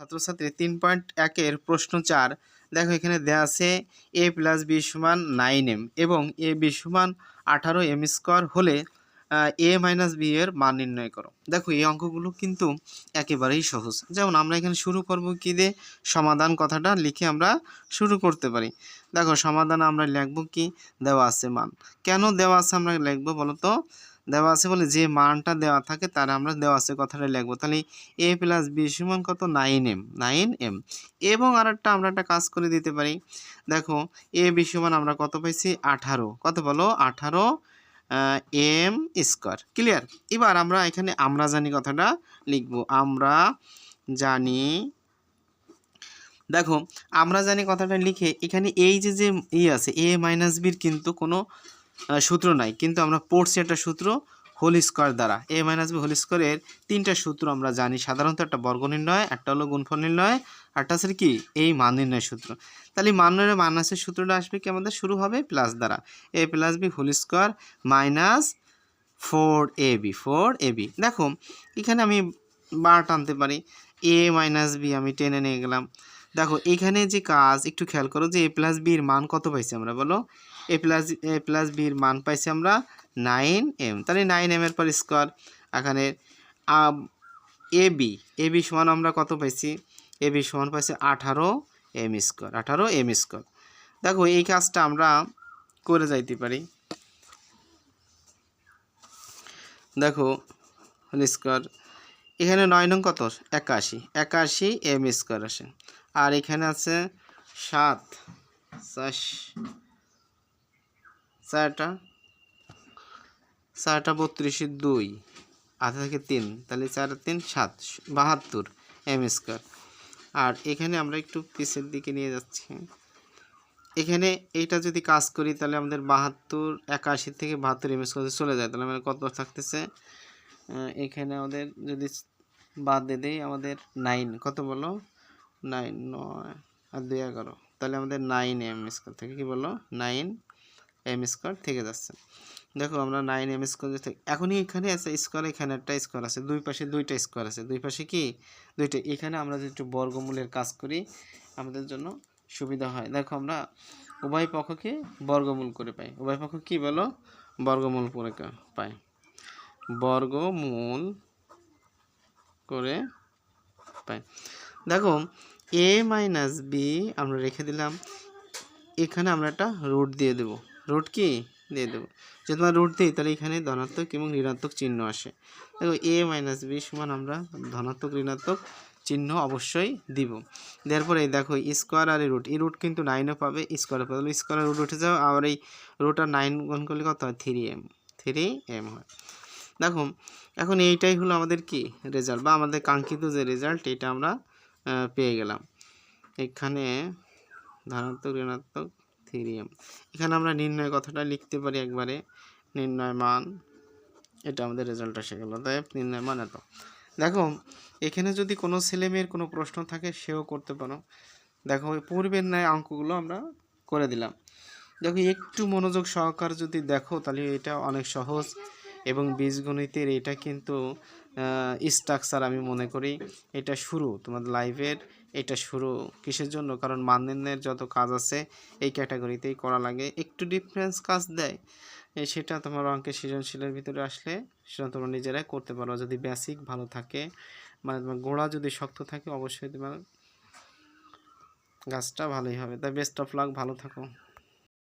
ছাত্রছাত্রী 3.1 এর প্রশ্ন 4 দেখো এখানে দেয়া আছে a + b = 9m এবং a b = 18m স্কয়ার হলে a - b এর মান নির্ণয় করো। দেখো এই অঙ্কগুলো কিন্তু একেবারেই সহজ। যেমন আমরা এখানে শুরু করব কি দিয়ে, সমাধান কথাটা লিখে আমরা শুরু করতে পারি। দেখো সমাধান আমরা লিখব কি, দেওয়া আছে মান। কেন দেওয়া আছে আমরা লিখব বলো তো? দেওয়া আছে বলে যে মানটা দেওয়া থাকে তার আমরা দেওয়া আছে কথাটা লিখব। তাহলে a + b = কত, 9m। এবং আরেকটা আমরা একটা কাজ করে দিতে পারি। দেখো a b = আমরা কত পাইছি, 18। কত বলো, 18 m স্কয়ার। ক্লিয়ার? এবার আমরা এখানে আমরা জানি কথাটা লিখব। আমরা জানি, দেখো আমরা জানি কথাটা লিখে এখানে এই যে যে আছে a - b কিন্তু কোনো সূত্র নাই, কিন্তু আমরা পড়ছি একটা সূত্র হোল স্কয়ার দ্বারা। a - b হোল স্কয়ারের 3টা সূত্র আমরা জানি সাধারণত, একটা বর্গ নির্ণয়, একটা হলো গুণফল নির্ণয়, একটা আছে কি এই মান নির্ণয় সূত্র। তাহলে মান নির্ণয় মাইনাসের সূত্রটা আসবে কি, আমাদের শুরু হবে প্লাস দ্বারা, a + b whole square minus 4ab। দেখো এখানে আমি বার টানতে পারি, a - b আমি টেনে নিয়ে গেলাম। দেখো এখানে যে কাজ একটু খেয়াল করো যে a + b এর মান কত পাইছি আমরা, বলো? a + b এর মান পাইছি আমরা 9m। তাহলে 9m এর পর স্কয়ার। এখানে ab সমান আমরা কত পাইছি, ab সমান পাইছি 18m স্কয়ার। দেখো এই কাজটা আমরা করে যাইতে পারি। দেখো হোল স্কয়ার, এখানে 9 নং কত, 81m স্কয়ার আসে। আর এখানে আছে 7, 4টা 32, 2 আধা থেকে 3, তাহলে 4 আর 3 7, 72m স্কয়ার। আর এখানে আমরা একটু পিছের দিকে নিয়ে যাচ্ছি। এখানে এইটা যদি কাজ করি তাহলে আমাদের 72, 81 থেকে 72m স্কয়ার চলে যায়। তাহলে আমাদের কত থাকতেছে, এখানে আমাদের যদি বাদ দিয়ে দেই আমাদের 9, কত বলো, 9, 9 আর 2 11, তাহলে আমাদের 9m স্কয়ার থেকে কি বলো, 9m স্কয়ার থেকে যাচ্ছে। দেখো আমরা 9m স্কয়ার থেকে এখনই এখানে আছে স্কয়ার, এখানে একটা স্কয়ার আছে, দুই পাশে দুইটা স্কয়ার আছে, দুই পাশে কি দুইটা। এখানে আমরা যদি একটু বর্গমূলের কাজ করি আমাদের জন্য সুবিধা হয়। দেখো আমরা উভয় পক্ষকে বর্গমূল করে পাই। উভয় পক্ষ কি বলো, বর্গমূল করে পাই, বর্গমূল করে পাই। দেখো a - b আমরা রেখে দিলাম, এখানে আমরা একটা রুট দিয়ে দেব। রুট কি দিয়ে দেব, যদি আমরা রুট দিই তাহলে এখানে ধনাত্মক এবং ঋণাত্মক চিহ্ন আসে। দেখো a - b সমান আমরা ধনাত্মক ঋণাত্মক চিহ্ন অবশ্যই দিব। দেওয়ার পরে দেখো স্কোয়ার আর এই রুট কিন্তু 9ও পাবে, স্কোয়ারে পাবে, স্কোয়ারের রুট উঠে যাও, আর এই রুট আর 9 গুণ করলে কত হয়, 3m হয়। দেখো এখন এইটাই হলো আমাদের কি রেজাল্ট, বা আমাদের কাঙ্ক্ষিত যে রেজাল্ট, এটা আমরা পেয়ে গেলাম। এখানে ধনাত্মক ঋণাত্মক 3m, এখানে আমরা নির্ণয় কথাটা লিখতে পারি একবারে, নির্ণয় মান, এটা আমাদের রেজাল্ট এসে গেল। তাই নির্ণয় মান এত। দেখো এখানে যদি কোনো ছেলেমেয়ের কোনো প্রশ্ন থাকে সেও করতে পারো। দেখো পূর্বের ন্যায় অঙ্কগুলো আমরা করে দিলাম। দেখো একটু মনোযোগ সহকারে যদি দেখো তাহলে এটা অনেক সহজ, এবং বীজগণিতের এটা কিন্তু স্ট্রাকচার আমি মনে করি এটা শুরু তোমাদের লাইফের, এটা শুরু কিসের জন্য, কারণ মান নির্ণয়ের যত কাজ আছে এই ক্যাটাগরিতেই করা লাগে, একটু ডিফারেন্স কাজ দেয়, সেটা তোমার অঙ্কের সৃজনশীলের ভিতরে আসলে সেটা তোমরা নিজেরাই করতে পারো যদি বেসিক ভালো থাকে, মানে তোমার গোড়া যদি শক্ত থাকে অবশ্যই তোমার গাছটা ভালোই হবে। তাই বেস্ট অফ লাক, ভালো থাকো।